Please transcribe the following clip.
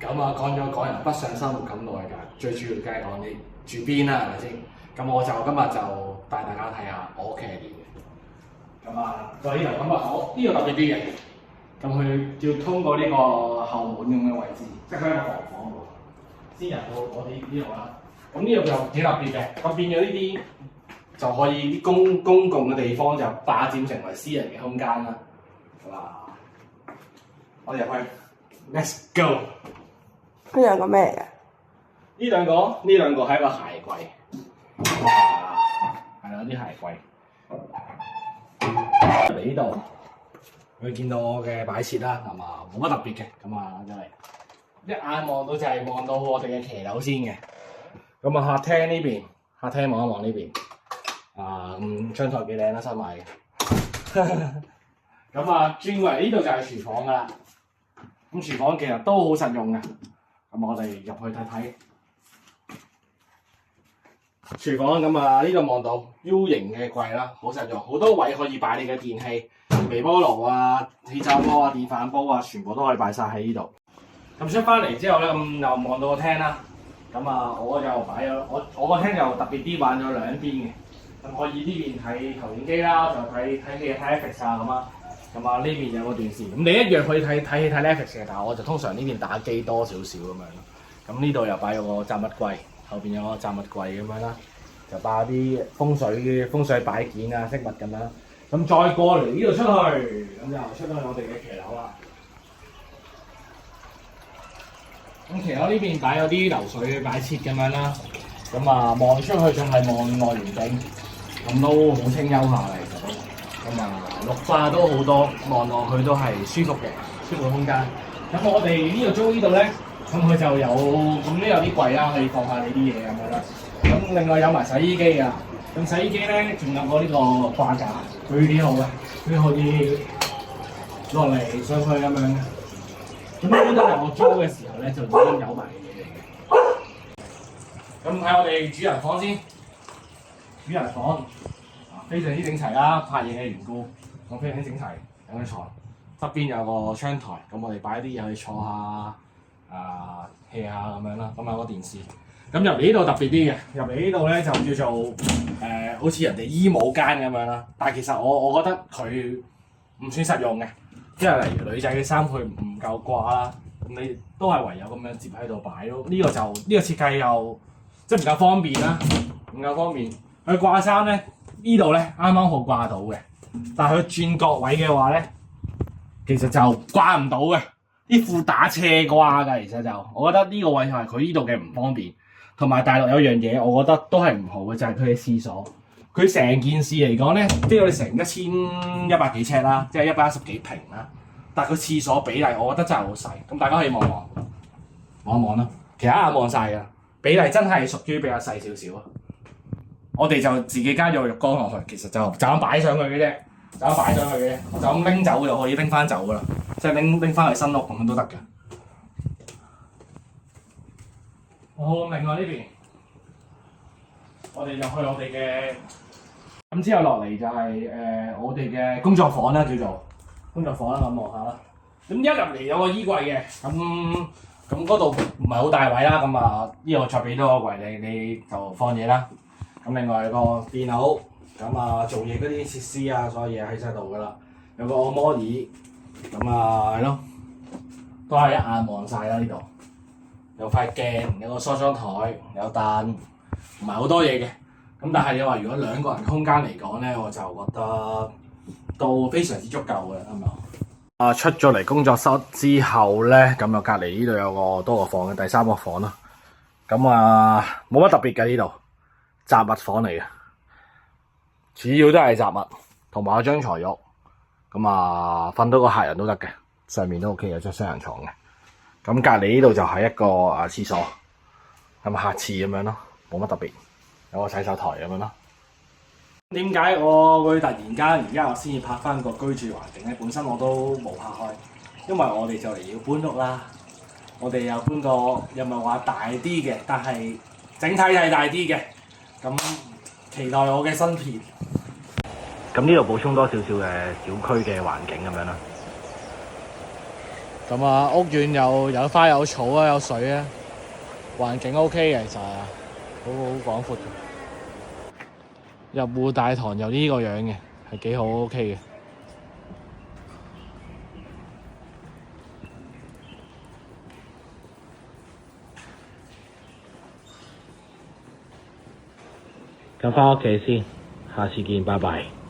咁啊講咗港人北上生活感內㗎，最主要梗係講你住邊啦，係咪先？咁我就今日就帶大家睇下我屋企係點嘅。咁啊，就呢度咁啊，我呢度特別啲嘅。咁佢要通過呢個後門咁嘅位置，即係佢喺個房度，先入到我哋呢度啦。咁呢度就幾特別嘅，咁變咗呢啲就可以啲公共嘅地方就霸佔成為私人嘅空間啦。好啦，我哋入去 ，Let's go。呢兩個咩嚟嘅？呢兩個係一個鞋櫃，係啦啲鞋櫃。入嚟呢度。佢見到我嘅擺設啦，咁啊冇乜特別嘅，咁啊真係一眼望到就係望到我哋嘅騎樓先嘅。咁啊客廳呢邊，客廳望一望呢邊，張台幾靚啦，新買嘅。咁啊轉過嚟呢度就係廚房噶啦。咁廚房其實都好實用嘅。咁我哋入去睇睇。廚房咁啊呢度望到 U 型嘅櫃啦，好實用，好多位可以擺你嘅電器。微波爐啊、氣炸鍋啊、電飯煲啊，全部都可以擺晒喺呢度。咁出翻嚟之後咧，又望到個廳啦。咁啊，我就擺咗我個廳就特別啲，玩咗兩邊嘅。咁可以呢邊睇投影機啦，就睇戲睇 Netflix 啊咁啊。咁啊呢邊有個電視，咁你一樣可以睇戲睇 Netflix 嘅，但係我就通常呢邊打機多少少咁樣咯。咁呢度又擺咗個雜物櫃，後邊有個雜物櫃咁樣啦，就擺啲風水擺件啊、飾物咁樣。咁再過嚟呢度出去，咁就出去我哋嘅騎樓啦。咁騎樓呢邊擺有啲流水嘅擺設咁樣啦。咁啊望出去仲係望內園景，咁都好清幽下嚟其實都。咁啊綠化都好多，望落去都係舒服嘅空間。咁我哋呢度租呢度咧，咁佢就有咁都有啲櫃啦，可以放下你啲嘢咁樣啦。咁另外有埋洗衣機㗎。咁洗衣機咧，仲有個呢個掛架，佢幾好嘅，佢可以落嚟上去咁樣嘅。咁呢度係我租嘅時候咧，就已經有埋嘅嘢嚟嘅。咁睇我哋主人房先，主人房非常之整齊啦，拍嘢嘅緣故，咁非常之整齊，有張床，側邊有個窗台，咁我哋擺啲嘢去坐下、hea 下咁樣啦，咁有個電視。咁入嚟呢度特別啲嘅，入嚟呢度咧就叫做好似人哋衣帽間咁樣啦。但係其實我覺得佢唔算實用嘅，因為例如女仔嘅衫佢唔夠掛啦，咁你都係唯有咁樣摺喺度擺咯。呢個設計又即係唔夠方便啦，唔夠方便。佢掛衫咧呢度咧啱啱好掛到嘅，但係佢轉角位嘅話咧，其實就掛唔到嘅。啲褲打斜掛㗎，其實就我覺得呢個位就係佢呢度嘅唔方便。同埋大陸有樣嘢，我覺得都係唔好嘅，就係佢嘅廁所。佢成件事嚟講咧，都有成1100幾尺啦，即係110幾平啦。但係個廁所比例，我覺得真係好細。咁大家可以望一望啦。其他眼望晒㗎，比例真係屬於比較細少少啊。我哋就自己加咗個浴缸落去，其實就咁擺上去嘅啫，就咁擺上去嘅啫，就咁拎走就可以拎翻走㗎啦，即係拎翻去新屋咁樣都得㗎。好，另外呢邊，我哋就去我哋嘅，咁之後落嚟就係我哋嘅工作房啦，叫做工作房啦，咁望下啦。咁一入嚟有個衣櫃嘅，咁嗰度唔係好大位啦，咁啊呢度再俾多個櫃你就放嘢啦。咁另外個電腦，咁啊做嘢嗰啲設施啊，所有嘢喺晒度噶啦。有個按摩椅，咁啊係咯，都係一眼望晒啦呢度。有塊鏡，有個梳妝台，有凳，唔係好多嘢嘅。咁但係你話如果兩個人空間嚟講咧，我就覺得都非常之足夠嘅，係咪？出咗嚟工作室之後咧，咁啊隔離呢度有個多個房嘅第三個房啦。咁冇乜特別嘅呢度，雜物房嚟嘅，主要都係雜物，同埋有張床褥。咁瞓到個客人都得嘅，上面都 OK 有張雙人床嘅。咁隔離呢度就係一個廁所，咁客廁咁樣咯，冇乜特別，有個洗手台咁樣咯。點解我會突然間而家我先至拍翻個居住環境咧？本身我都冇拍開，因為我哋就嚟要搬屋啦。我哋又搬個又唔係話大啲嘅，但係整體係大啲嘅。咁期待我嘅新片。咁呢度補充多少少嘅小區嘅環境咁樣啦。咁啊，屋苑有花有草啊，有水啊，環境 OK 嘅，其實好廣闊嘅。入戶大堂有呢個樣嘅，係幾好 OK 嘅。咁返屋企先，下次見，拜拜。